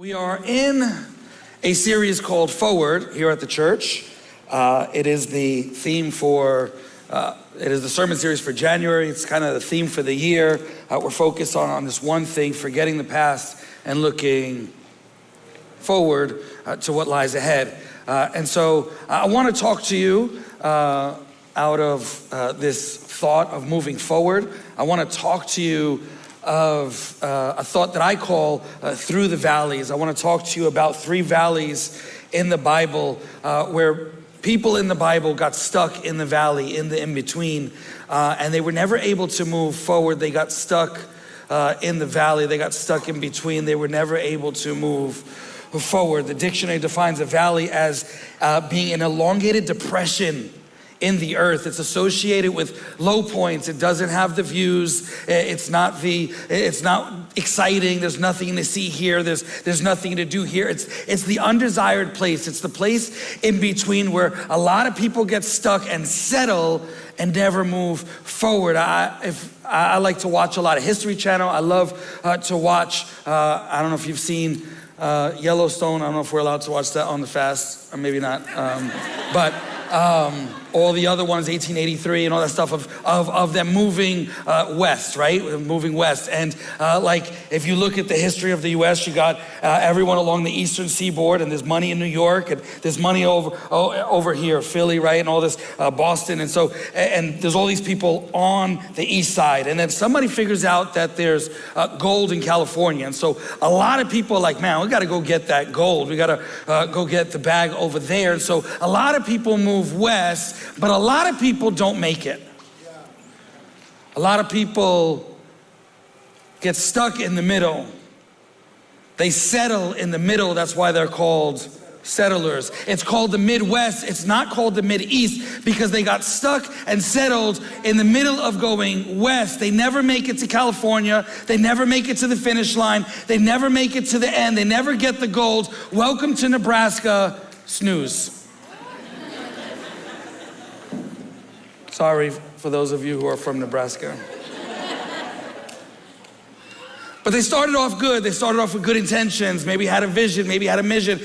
We are in a series called Forward here at the church. It is the theme it is the sermon series for January. It's kind of the theme for the year. We're focused on this one thing, forgetting the past and looking forward to what lies ahead. And so I want to talk to you out of this thought of moving forward. I want to talk to you of a thought that I call through the valleys. I want to talk to you about three valleys in the Bible where people in the Bible got stuck in the valley, in the in-between, and they were never able to move forward. They got stuck in the valley. They got stuck in between. They were never able to move forward. The dictionary defines a valley as being an elongated depression in the earth. It's associated with low points. It doesn't have the views. It's not exciting. There's nothing to see here. There's nothing to do here. It's the undesired place. It's the place in between where a lot of people get stuck and settle and never move forward. I like to watch a lot of History Channel. I love to watch, I don't know if you've seen Yellowstone. I don't know if we're allowed to watch that on the fast, or maybe not. But all the other ones, 1883 and all that stuff of them moving west, right? Moving west. And like if you look at the history of the US, you got everyone along the eastern seaboard, and there's money in New York, and there's money over here, Philly, right? And all this, Boston. And so, and there's all these people on the east side. And then somebody figures out that there's gold in California. And so a lot of people are like, man, we gotta go get that gold. We gotta go get the bag over there. And so a lot of people move west, but a lot of people don't make it. A lot of people get stuck in the middle. They settle in the middle. That's why they're called settlers. It's called the Midwest. It's not called the Mideast because they got stuck and settled in the middle of going west. They never make it to California. They never make it to the finish line. They never make it to the end. They never get the gold. Welcome to Nebraska. Snooze. Sorry for those of you who are from Nebraska. But they started off good. They started off with good intentions. Maybe had a vision, maybe had a mission,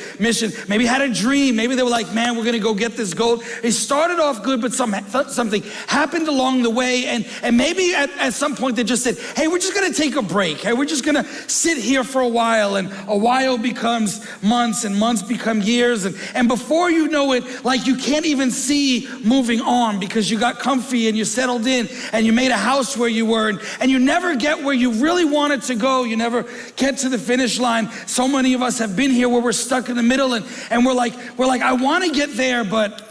maybe had a dream. Maybe they were like, man, we're gonna go get this gold. They started off good, but something happened along the way. And maybe at some point they just said, hey, we're just gonna take a break. Hey, we're just gonna sit here for a while. And a while becomes months, and months become years. And before you know it, like you can't even see moving on because you got comfy and you settled in and you made a house where you were, and you never get where you really wanted to go. You never get to the finish line. So many of us have been here where we're stuck in the middle, and we're like, I want to get there, but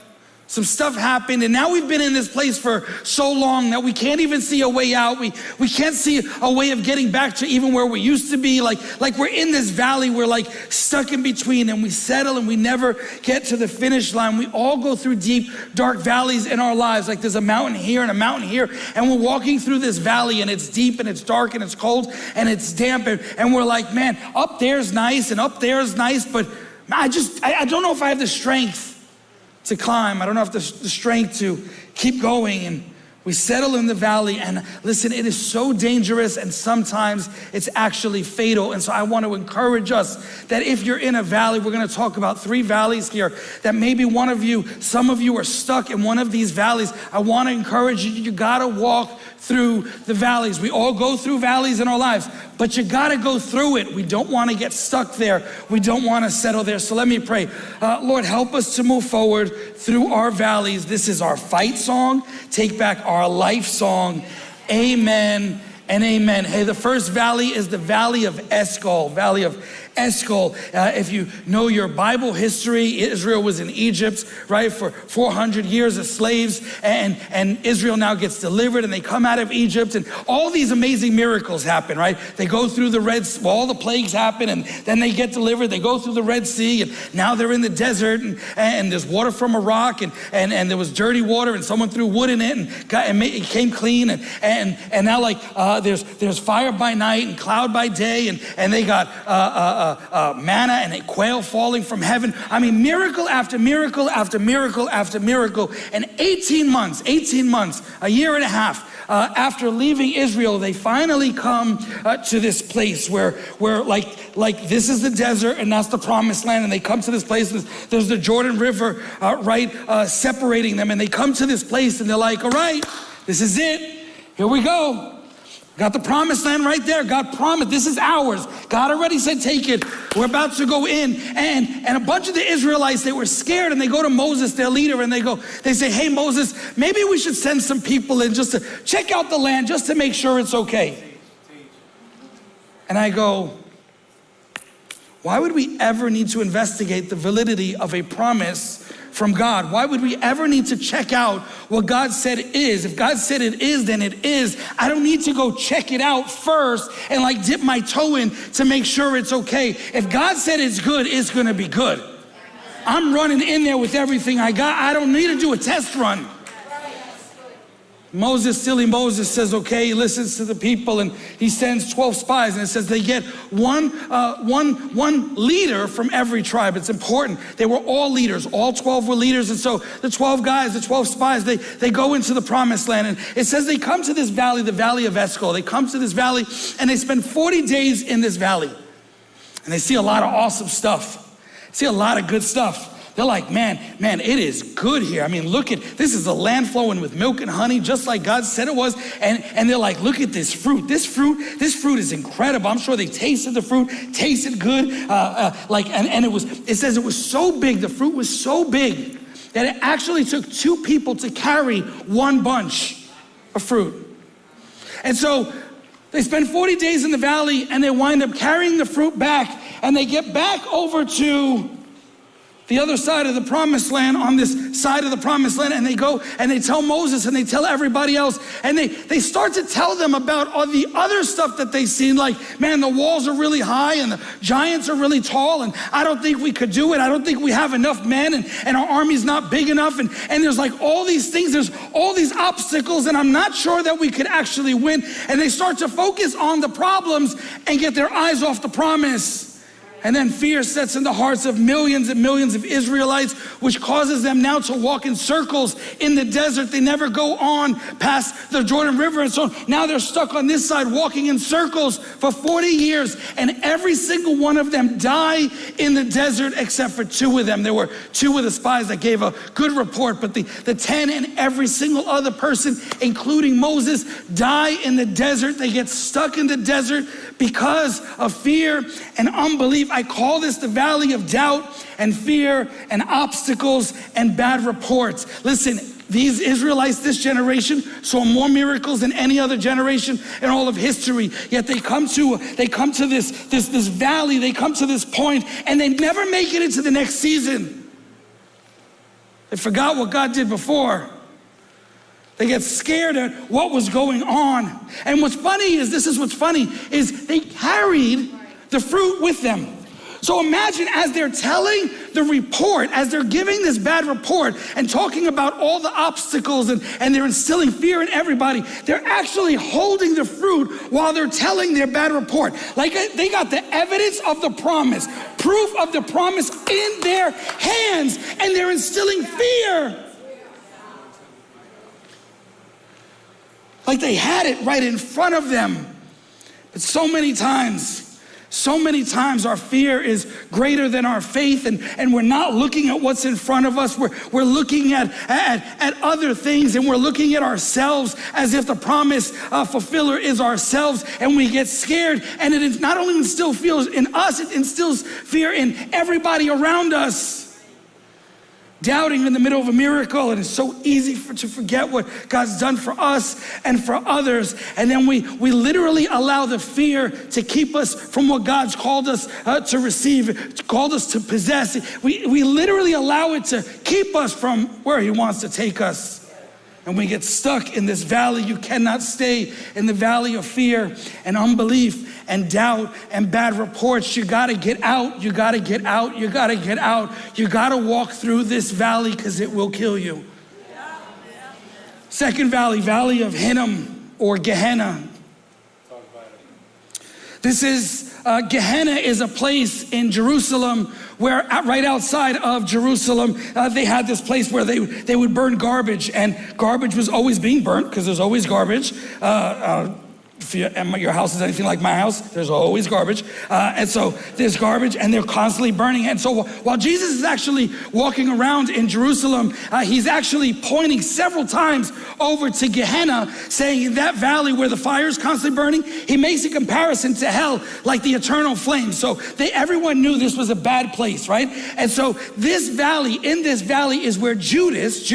some stuff happened, and now we've been in this place for so long that we can't even see a way out. We can't see a way of getting back to even where we used to be. Like we're in this valley, we're like stuck in between, and we settle and we never get to the finish line. We all go through deep, dark valleys in our lives. Like there's a mountain here and a mountain here, and we're walking through this valley, and it's deep and it's dark and it's cold and it's damp, and we're like, man, up there's nice and up there's nice, but I don't know if I have the strength to climb. I don't have the strength to keep going. And we settle in the valley, and listen, it is so dangerous, and sometimes it's actually fatal. And so I want to encourage us that if you're in a valley, we're going to talk about three valleys here, that maybe some of you are stuck in one of these valleys. I want to encourage you, you got to walk through the valleys. We all go through valleys in our lives, but you got to go through it. We don't want to get stuck there. We don't want to settle there. So let me pray. Lord, help us to move forward through our valleys. This is our fight song. Take back our life song. Amen and amen. Hey, the first valley is the Valley of Eshcol. Valley of Eshcol. If you know your Bible history, Israel was in Egypt, right, for 400 years as slaves, and Israel now gets delivered, and they come out of Egypt, and all these amazing miracles happen, right? They go through the Red Sea, all the plagues happen, and then they get delivered. They go through the Red Sea, and now they're in the desert, and there's water from a rock, and there was dirty water, and someone threw wood in it, and it came clean, and now like there's fire by night and cloud by day, and they got manna and a quail falling from heaven. I mean, miracle after miracle after miracle after miracle. And 18 months, a year and a half, after leaving Israel, they finally come to this place where like this is the desert and that's the promised land. And they come to this place, there's the Jordan River, separating them. And they come to this place and they're like, all right, this is it. Here we go. Got the promised land right there. God promised, this is ours. God already said, take it. We're about to go in. And a bunch of the Israelites, they were scared, and they go to Moses, their leader, and they say, hey, Moses, maybe we should send some people in just to check out the land, just to make sure it's okay. And I go, why would we ever need to investigate the validity of a promise from God? Why would we ever need to check out what God said it is? If God said it is, then it is. I don't need to go check it out first and like dip my toe in to make sure it's okay. If God said it's good, it's gonna be good. I'm running in there with everything I got. I don't need to do a test run. Silly Moses says, okay, he listens to the people and he sends 12 spies, and it says they get one leader from every tribe. It's important. They were all leaders. All 12 were leaders. And so the 12 guys, the 12 spies, they go into the promised land, and it says they come to this valley, the valley of Eshcol. They come to this valley and they spend 40 days in this valley, and they see a lot of awesome stuff. See a lot of good stuff. They're like, man, it is good here. I mean, look at, this is a land flowing with milk and honey, just like God said it was. And they're like, look at this fruit. This fruit is incredible. I'm sure they tasted the fruit, tasted good. It says it was so big, the fruit was so big that it actually took 2 people to carry one bunch of fruit. And so they spend 40 days in the valley, and they wind up carrying the fruit back, and they get back over to the other side of the promised land, on this side of the promised land, and they go and they tell Moses and they tell everybody else, and they start to tell them about all the other stuff that they seen, like, man, the walls are really high and the giants are really tall, and I don't think we could do it. I don't think we have enough men, and our army's not big enough, and there's like all these things, there's all these obstacles, and I'm not sure that we could actually win. And they start to focus on the problems and get their eyes off the promise. And then fear sets in the hearts of millions and millions of Israelites, which causes them now to walk in circles in the desert. They never go on past the Jordan River. And so now they're stuck on this side walking in circles for 40 years. And every single one of them die in the desert except for 2 of them. There were 2 of the spies that gave a good report, but the 10 and every single other person, including Moses, die in the desert. They get stuck in the desert because of fear and unbelief. I call this the valley of doubt and fear and obstacles and bad reports. Listen, these Israelites, this generation, saw more miracles than any other generation in all of history. Yet they come to this valley, they come to this point, and they never make it into the next season. They forgot what God did before. They get scared at what was going on. And what's funny is, they carried the fruit with them. So imagine, as they're telling the report, as they're giving this bad report and talking about all the obstacles and they're instilling fear in everybody, they're actually holding the fruit while they're telling their bad report. Like they got the evidence of the promise, proof of the promise in their hands, and they're instilling fear. Like they had it right in front of them. But so many times our fear is greater than our faith, and we're not looking at what's in front of us. We're looking at other things, and we're looking at ourselves as if the promise fulfiller is ourselves, and we get scared, and it is not only instills fear in us, it instills fear in everybody around us. Doubting in the middle of a miracle, and it's so easy to forget what God's done for us and for others. And then we literally allow the fear to keep us from what God's called us to receive, called us to possess. We literally allow it to keep us from where He wants to take us. And we get stuck in this valley. You cannot stay in the valley of fear and unbelief and doubt and bad reports. You gotta get out, you gotta get out, you gotta get out. You gotta walk through this valley because it will kill you. Second valley, valley of Hinnom or Gehenna. This is Gehenna is a place in Jerusalem where right outside of Jerusalem, they had this place where they would burn garbage, and garbage was always being burnt because there's always garbage. If your house is anything like my house, there's always garbage. And so there's garbage and they're constantly burning it. And so while Jesus is actually walking around in Jerusalem, he's actually pointing several times over to Gehenna, saying in that valley where the fire is constantly burning, he makes a comparison to hell, like the eternal flame. So everyone knew this was a bad place, right? And so in this valley is where Judas,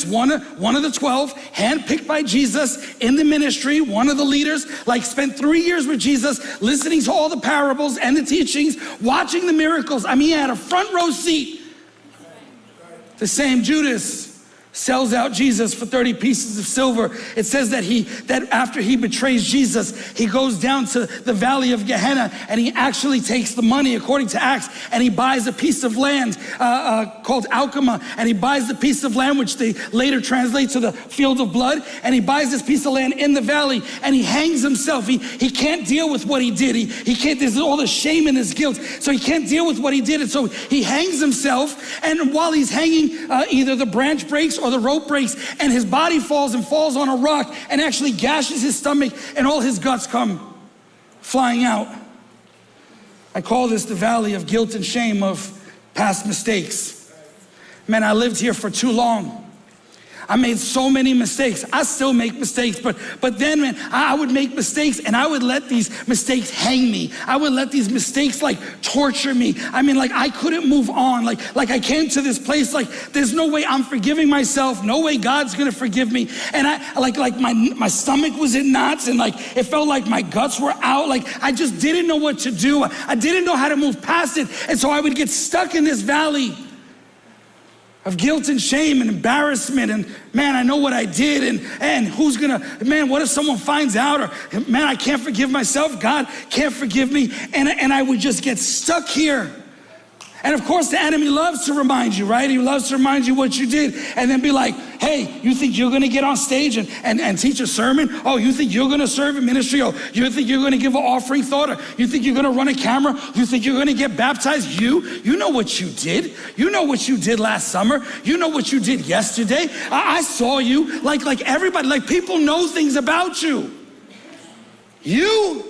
one of the 12, handpicked by Jesus in the ministry, one of the leaders, like spent 3 years with Jesus, listening to all the parables and the teachings, watching the miracles. I mean, he had a front row seat. The same Judas sells out Jesus for 30 pieces of silver. It says that after he betrays Jesus, he goes down to the valley of Gehenna and he actually takes the money, according to Acts, and he buys a piece of land called Alkema, and he buys the piece of land which they later translate to the field of blood, and he buys this piece of land in the valley and he hangs himself. He can't deal with what he did. He can't, there's all the shame and his guilt, so he can't deal with what he did, and so he hangs himself, and while he's hanging, either the branch breaks or the rope breaks, and his body falls on a rock and actually gashes his stomach, and all his guts come flying out. I call this the valley of guilt and shame of past mistakes. Man, I lived here for too long. I made so many mistakes. I still make mistakes, but then, man, I would make mistakes and I would let these mistakes hang me. I would let these mistakes like torture me. I mean, like I couldn't move on. Like I came to this place like there's no way I'm forgiving myself. No way God's gonna forgive me. And I like my stomach was in knots, and like it felt like my guts were out. Like I just didn't know what to do. I didn't know how to move past it. And so I would get stuck in this valley of guilt and shame and embarrassment, and man, I know what I did, and who's gonna, man, what if someone finds out, or man, I can't forgive myself, God can't forgive me, and I would just get stuck here. And of course, the enemy loves to remind you, right? He loves to remind you what you did, and then be like, hey, you think you're gonna get on stage and teach a sermon? Oh, you think you're gonna serve in ministry? Oh, you think you're gonna give an offering thought? Or you think you're gonna run a camera? You think you're gonna get baptized? You know what you did. You know what you did last summer. You know what you did yesterday. I saw you, like everybody, like people know things about you. You,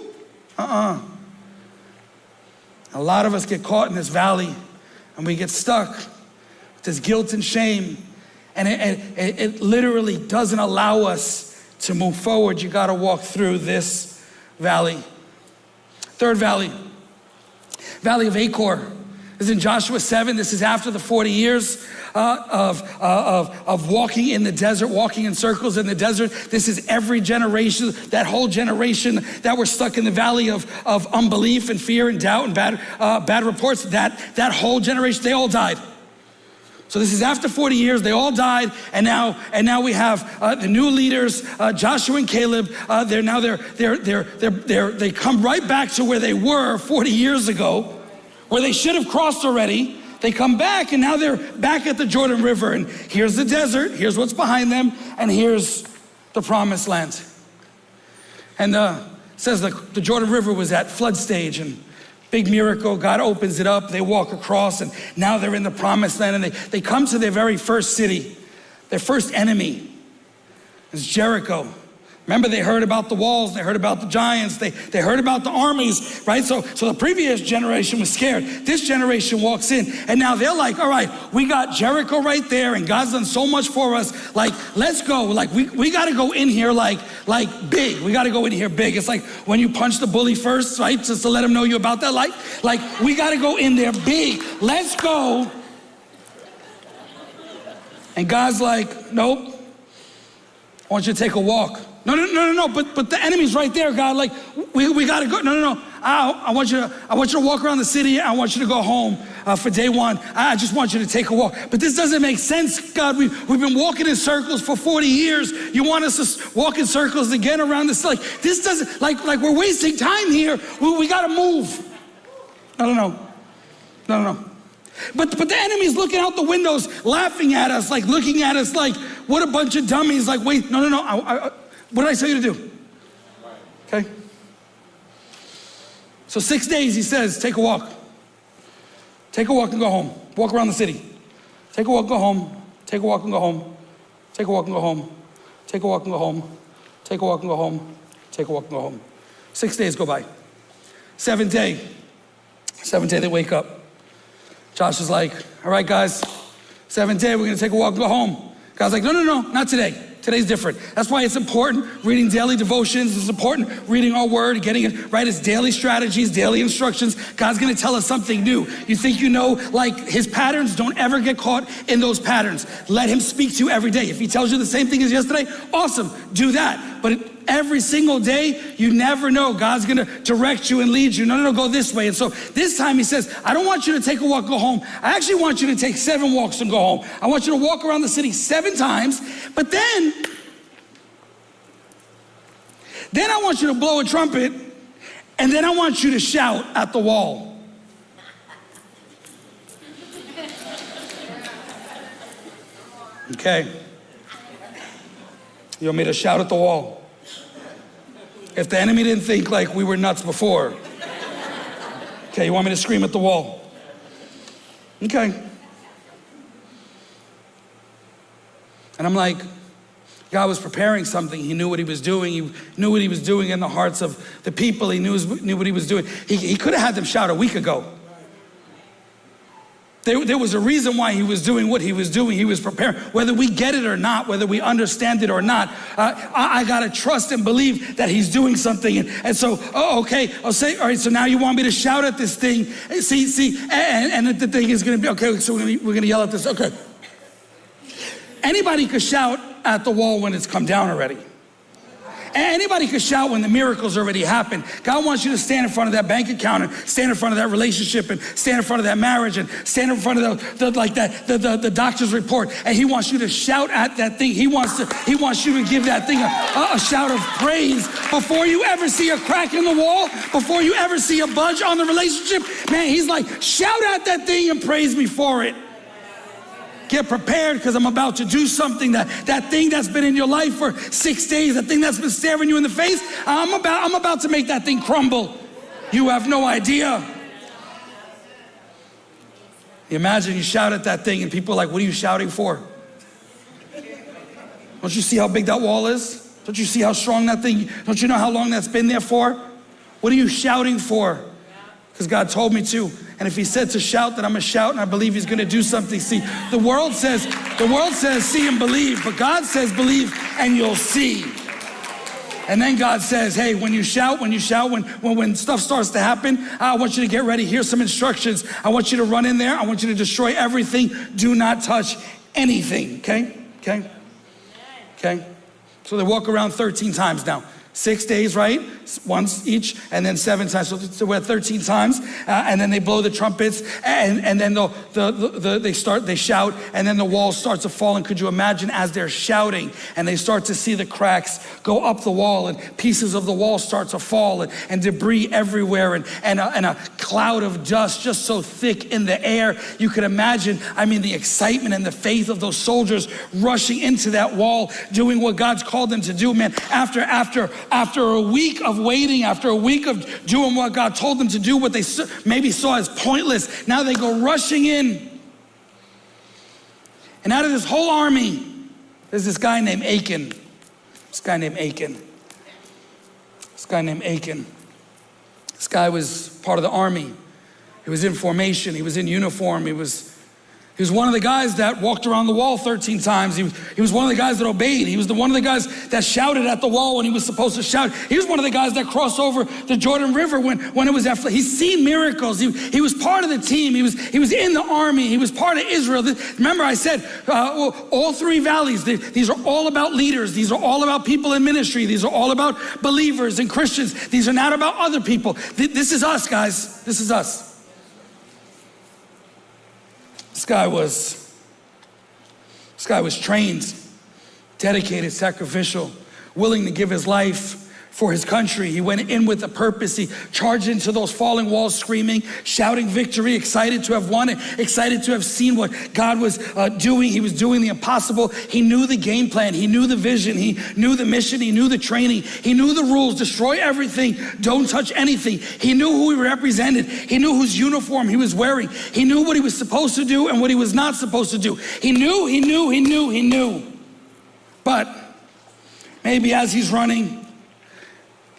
A lot of us get caught in this valley and we get stuck with this guilt and shame, and it literally doesn't allow us to move forward. You gotta walk through this valley. Third valley, Valley of Achor. This is in Joshua 7. This is after the 40 years of walking in the desert, walking in circles in the desert. This is every generation, that whole generation that were stuck in the valley of unbelief and fear and doubt and bad reports. That whole generation, they all died. So this is after 40 years, they all died, and now we have the new leaders, Joshua and Caleb. They come right back to where they were 40 years ago, where they should have crossed already. They come back, and now they're back at the Jordan River, and here's the desert, here's what's behind them, and here's the promised land. And it says the Jordan River was at flood stage, and big miracle, God opens it up, they walk across, and now they're in the promised land, and they come to their very first city, their first enemy. It's Jericho. Remember, they heard about the walls, they heard about the giants, they heard about the armies, right? So the previous generation was scared. This generation walks in, and now they're like, all right, we got Jericho right there, and God's done so much for us. Like, let's go. Like, we got to go in here like big. We got to go in here big. It's like when you punch the bully first, right? Just to let him know you about that life. Like, we got to go in there big. Let's go. And God's like, nope. I want you to take a walk. No, but the enemy's right there, God. Like, we gotta go. No. I want you to walk around the city. I want you to go home for day one. I just want you to take a walk. But this doesn't make sense, God. We've been walking in circles for 40 years. You want us to walk in circles again around this? Like, this doesn't, like we're wasting time here. We gotta move. No. But the enemy's looking out the windows, laughing at us, like looking at us like, what a bunch of dummies. Like, wait, no. What did I tell you to do? Okay? So 6 days, he says, take a walk. Take a walk and go home. Walk around the city. Take a walk, go home. Take a walk and go home. Take a walk and go home. Take a walk and go home. Take a walk and go home. Take a walk and go home. 6 days go by. Seventh day they wake up. Josh is like, all right, guys, seventh day, we're gonna take a walk and go home. God's like, no, not today. Today's different. That's why it's important reading daily devotions. It's important reading our word, getting it right. It's daily strategies, daily instructions. God's gonna tell us something new. You think you know like his patterns? Don't ever get caught in those patterns. Let him speak to you every day. If he tells you the same thing as yesterday, awesome, do that. But every single day, you never know. God's gonna direct you and lead you. No, go this way. And so this time he says, I don't want you to take a walk, go home. I actually want you to take 7 walks and go home. I want you to walk around the city 7 times, but then I want you to blow a trumpet, and then I want you to shout at the wall. Okay. You want me to shout at the wall? If the enemy didn't think like we were nuts before. Okay, you want me to scream at the wall? Okay. And I'm like, God was preparing something. He knew what he was doing. He knew what he was doing in the hearts of the people. He knew what he was doing. He could have had them shout a week ago. There was a reason why he was doing what he was doing. He was preparing. Whether we get it or not, whether we understand it or not, I got to trust and believe that he's doing something. And so, okay, I'll say, all right, so now you want me to shout at this thing. See, and the thing is going to be, okay, so we're going to yell at this. Okay. Anybody could shout at the wall when it's come down already. Anybody could shout when the miracles already happened. God wants you to stand in front of that bank account and stand in front of that relationship and stand in front of that marriage and stand in front of the doctor's report. And he wants you to shout at that thing. He wants you to give that thing a shout of praise before you ever see a crack in the wall, before you ever see a budge on the relationship. Man, he's like, shout at that thing and praise me for it. Get prepared because I'm about to do something that thing that's been in your life for 6 days, that thing that's been staring you in the face, I'm about to make that thing crumble. You have no idea. You imagine you shout at that thing and people are like, what are you shouting for? Don't you see how big that wall is? Don't you see how strong that thing, don't you know how long that's been there for? What are you shouting for? Because God told me to. And if he said to shout, then I'm gonna shout, and I believe he's gonna do something. See, the world says see and believe, but God says believe and you'll see. And then God says, hey, when you shout, when stuff starts to happen, I want you to get ready. Here's some instructions. I want you to run in there. I want you to destroy everything. Do not touch anything, okay? So they walk around 13 times now. 6 days, right? Once each, and then 7 times. So we're at 13 times, and then they blow the trumpets, and then they shout, and then the wall starts to fall. And could you imagine as they're shouting, and they start to see the cracks go up the wall, and pieces of the wall start to fall, and debris everywhere, and a cloud of dust just so thick in the air. You could imagine, the excitement and the faith of those soldiers rushing into that wall, doing what God's called them to do, man. After a week of waiting, after a week of doing what God told them to do, what they maybe saw as pointless, now they go rushing in. And out of this whole army, there's this guy named Achan. This guy was part of the army. He was in formation. He was in uniform. He was one of the guys that walked around the wall 13 times. He was one of the guys that obeyed. He was one of the guys that shouted at the wall when he was supposed to shout. He was one of the guys that crossed over the Jordan River when it was at. He's seen miracles. He was part of the team. He was in the army. He was part of Israel. Remember I said all 3 valleys, these are all about leaders. These are all about people in ministry. These are all about believers and Christians. These are not about other people. This is us, guys. This is us. This guy was trained, dedicated, sacrificial, willing to give his life for his country. He went in with a purpose. He charged into those falling walls screaming, shouting victory, excited to have won it, excited to have seen what God was doing. He was doing the impossible. He knew the game plan. He knew the vision. He knew the mission. He knew the training. He knew the rules. Destroy everything. Don't touch anything. He knew who he represented. He knew whose uniform he was wearing. He knew what he was supposed to do and what he was not supposed to do. He knew. But maybe as he's running,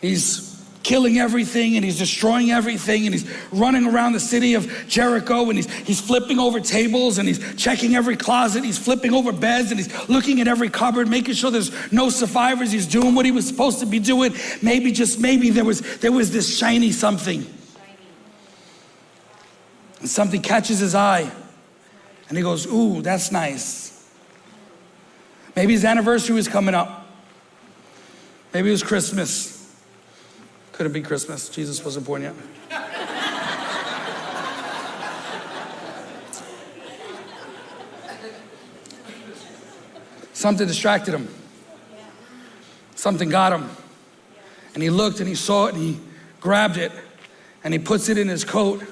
he's killing everything and he's destroying everything and he's running around the city of Jericho and he's flipping over tables and he's checking every closet. He's flipping over beds and he's looking at every cupboard, making sure there's no survivors. He's doing what he was supposed to be doing. Maybe, just maybe, there was this shiny something. And something catches his eye and he goes, ooh, that's nice. Maybe his anniversary was coming up. Maybe it was Christmas. Couldn't be Christmas. Jesus wasn't born yet. Something distracted him. Something got him. And he looked and he saw it and he grabbed it and he puts it in his coat.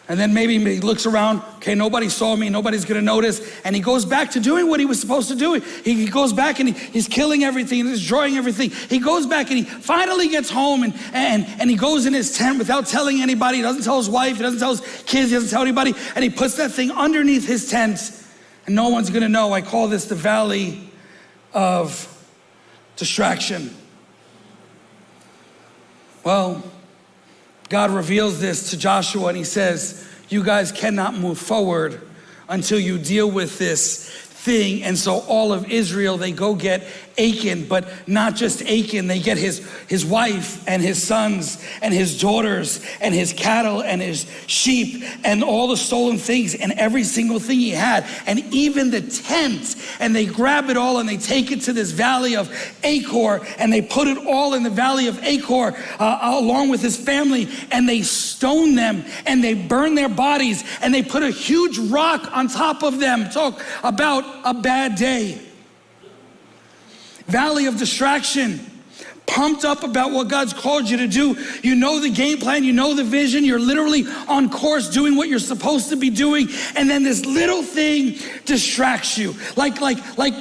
And then maybe he looks around, okay, nobody saw me, nobody's gonna notice. And he goes back to doing what he was supposed to do. He goes back and he's killing everything and destroying everything. He goes back and he finally gets home and he goes in his tent without telling anybody. He doesn't tell his wife, he doesn't tell his kids, he doesn't tell anybody. And he puts that thing underneath his tent and no one's gonna know. I call this the valley of distraction. Well, God reveals this to Joshua and he says, you guys cannot move forward until you deal with this thing. And so all of Israel, they go get Achan, but not just Achan, they get his wife and his sons and his daughters and his cattle and his sheep and all the stolen things and every single thing he had and even the tent, and they grab it all and they take it to this valley of Achor and they put it all in the valley of Achor along with his family, and they stone them and they burn their bodies and they put a huge rock on top of them. Talk about a bad day. Valley of distraction. Pumped up about what God's called you to do. You know the game plan, you know the vision, you're literally on course doing what you're supposed to be doing, and then this little thing distracts you. Like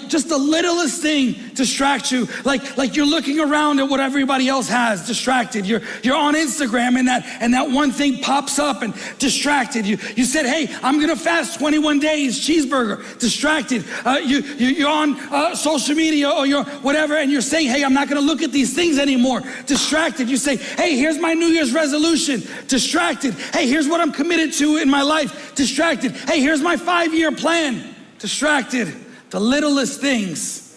just the littlest thing distracts you. Like you're looking around at what everybody else has, distracted. You're on Instagram and that one thing pops up and distracted. You said, hey, I'm gonna fast 21 days, cheeseburger, distracted. You're on social media or you're whatever, and you're saying, hey, I'm not gonna look at these things anymore, distracted. You say, hey, here's my New Year's resolution, distracted. Hey, here's what I'm committed to in my life, distracted. Hey, here's my 5-year plan, distracted. The littlest things.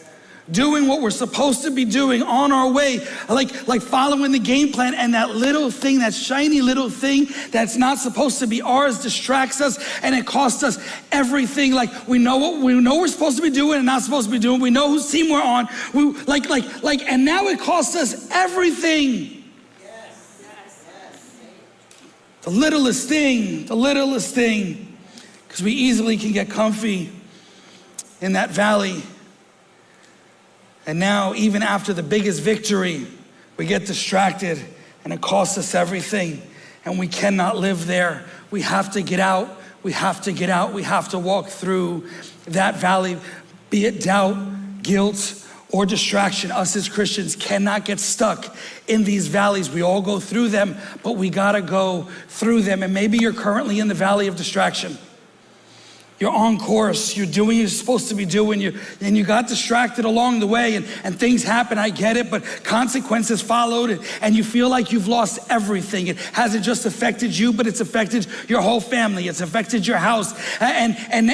Doing what we're supposed to be doing on our way, like following the game plan, and that little thing, that shiny little thing that's not supposed to be ours distracts us, and it costs us everything. Like we know we're supposed to be doing and not supposed to be doing. We know whose team we're on. And now it costs us everything. Yes. The littlest thing, because we easily can get comfy in that valley. And now, even after the biggest victory, we get distracted and it costs us everything. And we cannot live there. We have to get out. We have to walk through that valley, be it doubt, guilt, or distraction. Us as Christians cannot get stuck in these valleys. We all go through them, but we gotta go through them. And maybe you're currently in the valley of distraction. You're on course, you're doing what you're supposed to be doing, and you got distracted along the way, and things happen, I get it, but consequences followed, and you feel like you've lost everything. It hasn't just affected you, but it's affected your whole family, it's affected your house, and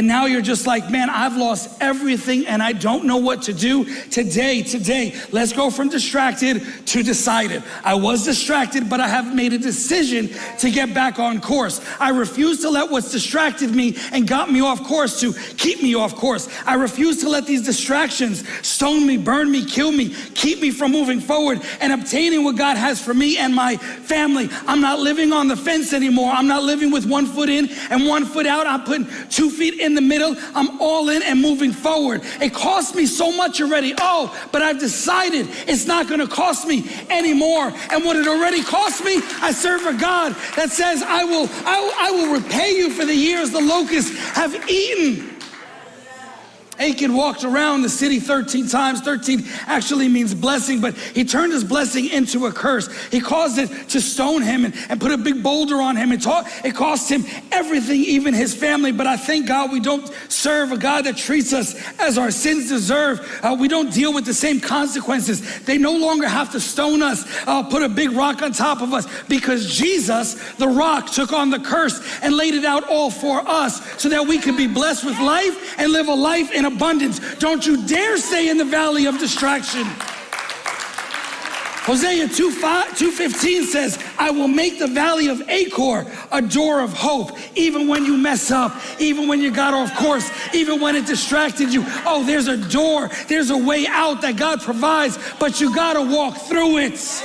now you're just like, man, I've lost everything, and I don't know what to do. Today, let's go from distracted to decided. I was distracted, but I have made a decision to get back on course. I refuse to let what's distracted me and got me off course to keep me off course. I refuse to let these distractions stone me, burn me, kill me, keep me from moving forward and obtaining what God has for me and my family. I'm not living on the fence anymore. I'm not living with 1 foot in and 1 foot out. I'm putting 2 feet in the middle. I'm all in and moving forward. It cost me so much already. But I've decided it's not going to cost me anymore. And what it already cost me, I serve a God that says, I will repay you for the years the locusts have eaten. Achan walked around the city 13 times. 13 actually means blessing, but he turned his blessing into a curse. He caused it to stone him and put a big boulder on him. It cost him everything, even his family. But I thank God we don't serve a God that treats us as our sins deserve. We don't deal with the same consequences. They no longer have to stone us, put a big rock on top of us, because Jesus, the rock, took on the curse and laid it out all for us so that we could be blessed with life and live a life in abundance. Don't you dare stay in the valley of distraction. Hosea 2:15 says, I will make the valley of Achor a door of hope. Even when you mess up, even when you got off course, even when it distracted you. There's a door, there's a way out that God provides, but you gotta walk through it.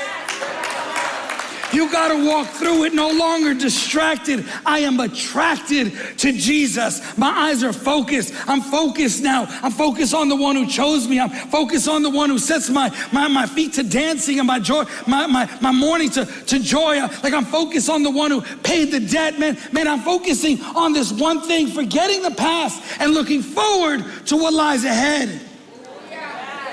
You got to walk through it, no longer distracted. I am attracted to Jesus. My eyes are focused. I'm focused now. I'm focused on the one who chose me. I'm focused on the one who sets my feet to dancing and my joy, my morning to joy. Like I'm focused on the one who paid the debt. Man, I'm focusing on this one thing, forgetting the past and looking forward to what lies ahead.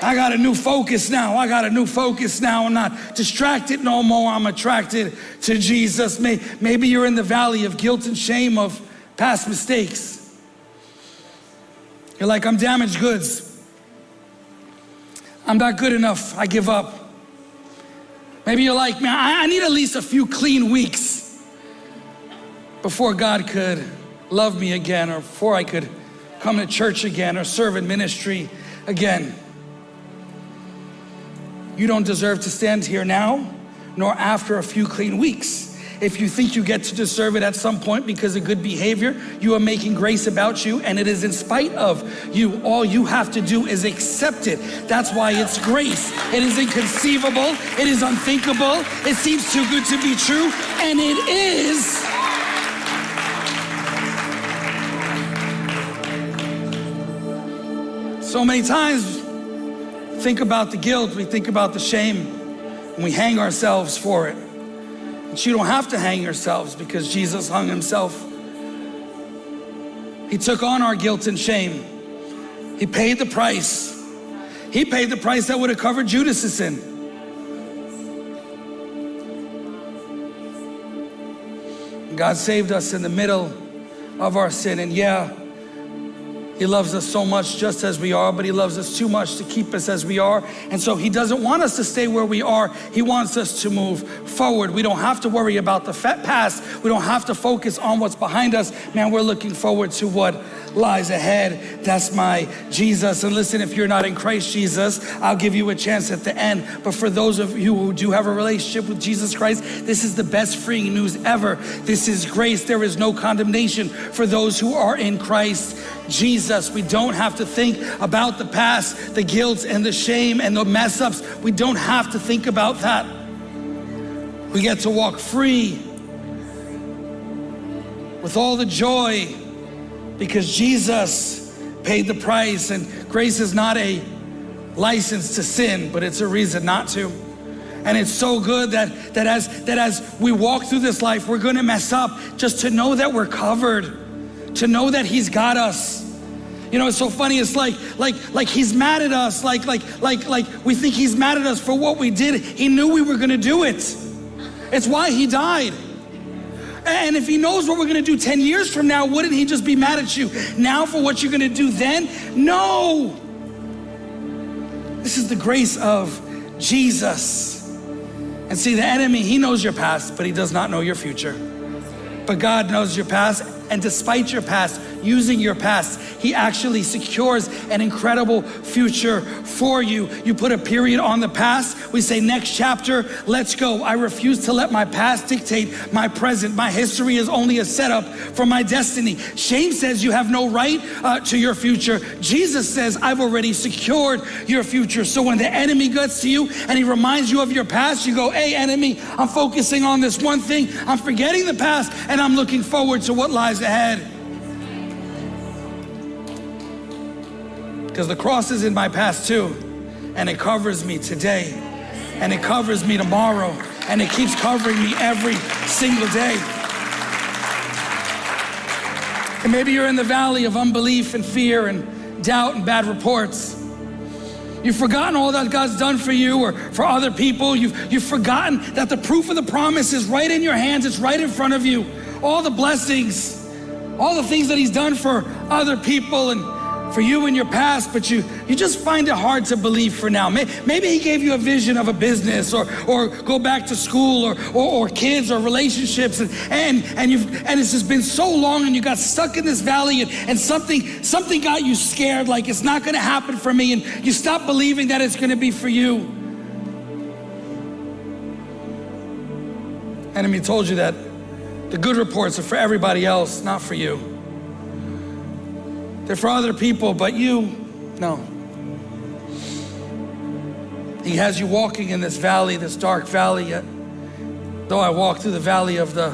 I got a new focus now. I'm not distracted no more. I'm attracted to Jesus. Maybe you're in the valley of guilt and shame of past mistakes. You're like, I'm damaged goods. I'm not good enough. I give up. Maybe you're like, man, I need at least a few clean weeks before God could love me again, or before I could come to church again or serve in ministry again. You don't deserve to stand here now, nor after a few clean weeks. If you think you get to deserve it at some point because of good behavior, you are making grace about you, and it is in spite of you. All you have to do is accept it. That's why it's grace. It is inconceivable. It is unthinkable. It seems too good to be true, and it is. So many times, think about the guilt, we think about the shame, and we hang ourselves for it. But you don't have to hang yourselves, because Jesus hung himself. He took on our guilt and shame. He paid the price. He paid the price that would have covered Judas's sin. God saved us in the middle of our sin, and he loves us so much just as we are, but he loves us too much to keep us as we are. And so he doesn't want us to stay where we are. He wants us to move forward. We don't have to worry about the past. We don't have to focus on what's behind us. Man, we're looking forward to what lies ahead. That's my Jesus. And listen, if you're not in Christ Jesus, I'll give you a chance at the end. But for those of you who do have a relationship with Jesus Christ, this is the best freeing news ever. This is grace. There is no condemnation for those who are in Christ Jesus. We don't have to think about the past, the guilt and the shame and the mess ups. We don't have to think about that. We get to walk free with all the joy, because Jesus paid the price. And grace is not a license to sin, but it's a reason not to. And it's so good that as we walk through this life, we're gonna mess up, just to know that we're covered, to know that he's got us. You know, it's so funny. It's like he's mad at us. Like we think he's mad at us for what we did. He knew we were gonna do it. It's why he died. And if he knows what we're gonna do 10 years from now, wouldn't he just be mad at you now for what you're gonna do then? No. This is the grace of Jesus. And see, the enemy, he knows your past, but he does not know your future. But God knows your past, And despite your past, using your past, he actually secures an incredible future for you. You put a period on the past. We say, next chapter, let's go. I refuse to let my past dictate my present. My history is only a setup for my destiny. Shame says you have no right to your future. Jesus says, I've already secured your future. So when the enemy gets to you and he reminds you of your past, you go, hey, enemy, I'm focusing on this one thing. I'm forgetting the past and I'm looking forward to what lies ahead. Because the cross is in my past too, and it covers me today, and it covers me tomorrow, and it keeps covering me every single day. And maybe you're in the valley of unbelief and fear and doubt and bad reports. You've forgotten all that God's done for you or for other people. You've forgotten that the proof of the promise is right in your hands. It's right in front of you. All the blessings, all the things that he's done for other people and for you in your past, but you just find it hard to believe for now. Maybe he gave you a vision of a business or go back to school or kids or relationships and it's just been so long and you got stuck in this valley and something got you scared, like it's not gonna happen for me, and you stop believing that it's gonna be for you. Enemy told you that the good reports are for everybody else, not for you. They're for other people, but you, no. He has you walking in this valley, this dark valley, yet though I walk through the valley of the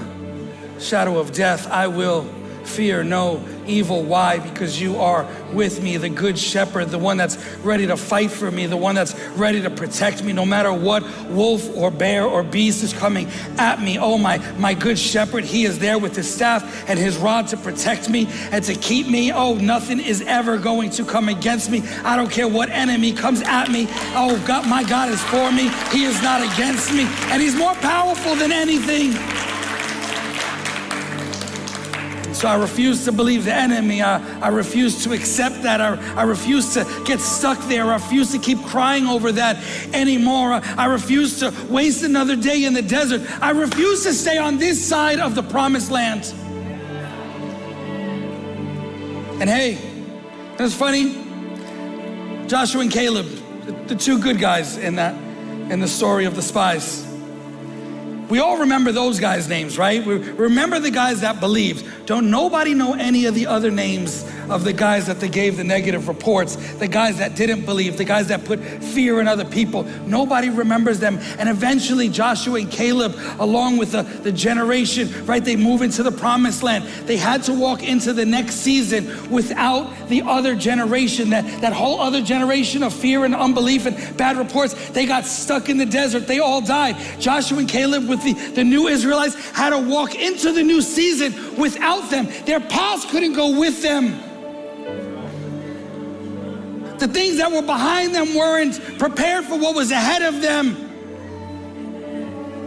shadow of death, I will fear no evil. Why? Because you are with me, the good shepherd, the one that's ready to fight for me, the one that's ready to protect me no matter what wolf or bear or beast is coming at me. Oh, my good shepherd, he is there with his staff and his rod to protect me and to keep me. Oh, nothing is ever going to come against me. I don't care what enemy comes at me. Oh, God, my God is for me. He is not against me, and he's more powerful than anything. So I refuse to believe the enemy. I refuse to accept that. I refuse to get stuck there. I refuse to keep crying over that anymore. I refuse to waste another day in the desert. I refuse to stay on this side of the promised land. And hey, it's funny, Joshua and Caleb, the two good guys in the story of the spies. We all remember those guys' names, right? We remember the guys that believed. Don't nobody know any of the other names of the guys that they gave the negative reports, the guys that didn't believe, the guys that put fear in other people. Nobody remembers them. And eventually Joshua and Caleb, along with the generation, right? They move into the promised land. They had to walk into the next season without the other generation, that whole other generation of fear and unbelief and bad reports. They got stuck in the desert. They all died. Joshua and Caleb with the new Israelites had to walk into the new season without them. Their past couldn't go with them. The things that were behind them weren't prepared for what was ahead of them.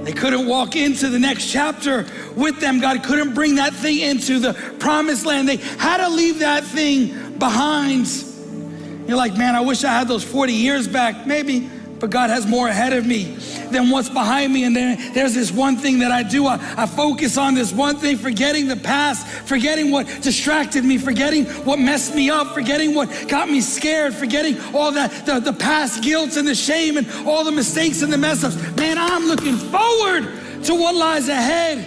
They couldn't walk into the next chapter with them. God couldn't bring that thing into the promised land. They had to leave that thing behind. You're like, man, I wish I had those 40 years back. Maybe, but God has more ahead of me than what's behind me. And then there's this one thing that I do. I focus on this one thing, forgetting the past, forgetting what distracted me, forgetting what messed me up, forgetting what got me scared, forgetting all that, the past guilt and the shame and all the mistakes and the mess ups. Man, I'm looking forward to what lies ahead.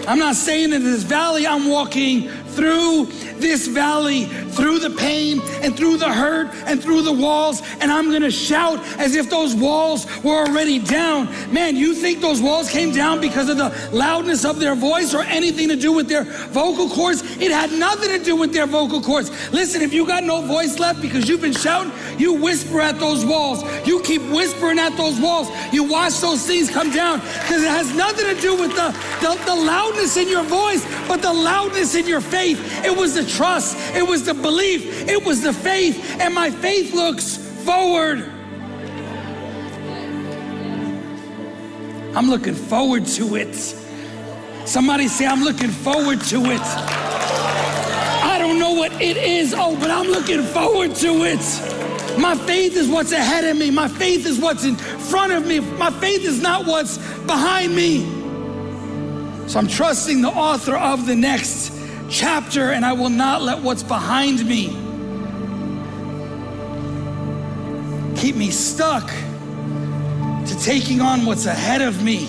I'm not staying in this valley. I'm walking through this valley, through the pain and through the hurt and through the walls, and I'm gonna shout as if those walls were already down. Man, you think those walls came down because of the loudness of their voice or anything to do with their vocal cords? It had nothing to do with their vocal cords. Listen, if you got no voice left because you've been shouting, you whisper at those walls. You keep whispering at those walls. You watch those things come down, because it has nothing to do with the loudness in your voice, but the loudness in your faith. It was the trust, it was the belief, it was the faith, and my faith looks forward. I'm looking forward to it. Somebody say, I'm looking forward to it. I don't know what it is, but I'm looking forward to it. My faith is what's ahead of me. My faith is what's in front of me. My faith is not what's behind me. So I'm trusting the author of the next chapter, and I will not let what's behind me keep me stuck to taking on what's ahead of me.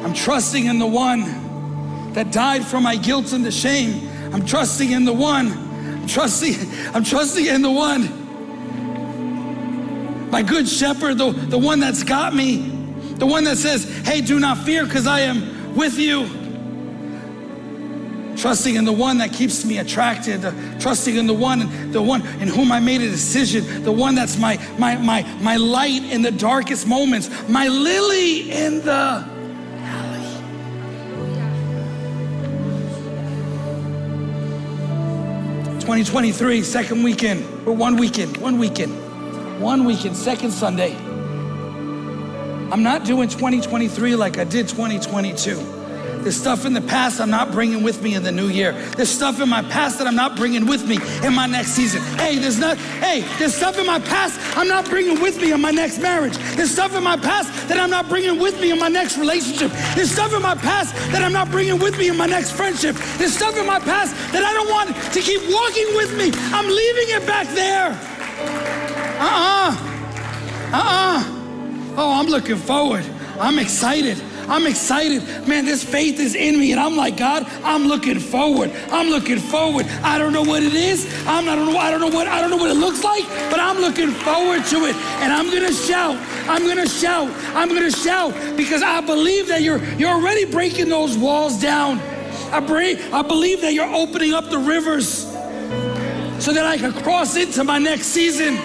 I'm trusting in the one that died for my guilt and the shame. I'm trusting in the one. I'm trusting in the one. My good shepherd, the one that's got me. The one that says, hey, do not fear because I am with you. Trusting in the one that keeps me attracted. Trusting in the one in whom I made a decision. The one that's my light in the darkest moments. My lily in the 2023, second weekend, or one weekend, second Sunday. I'm not doing 2023 like I did 2022. There's stuff in the past I'm not bringing with me in the new year. There's stuff in my past that I'm not bringing with me in my next season. There's stuff in my past I'm not bringing with me in my next marriage. There's stuff in my past that I'm not bringing with me in my next relationship. There's stuff in my past that I'm not bringing with me in my next friendship. There's stuff in my past that I don't want to keep walking with me. I'm leaving it back there. Oh, I'm looking forward. I'm excited. Man, this faith is in me, and I'm like, God, I'm looking forward. I don't know what it is. I don't know what it looks like, but I'm looking forward to it. And I'm gonna shout because I believe that you're already breaking those walls down. I believe that you're opening up the rivers so that I can cross into my next season.